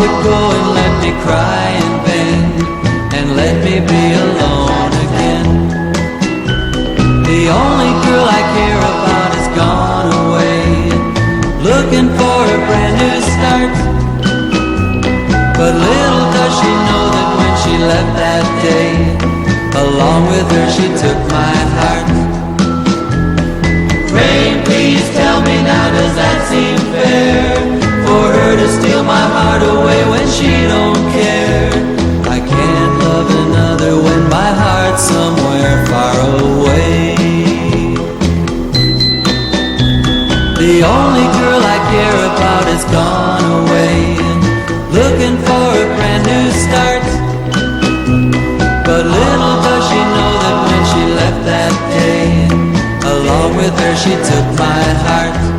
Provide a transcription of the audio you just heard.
would go and let me cry in vain, and let me be alone again. The only girl I care about has gone away, looking for a brand new start. But little does she know that when she left that day, along with her she took my heart. Rain, please tell me now, does that seem fair? For her to steal my heart away when she don't care. I can't love another when my heart's somewhere far away. The only girl I care about has gone away, looking for a brand new start. But little does she know that when she left that day, along with her she took my heart.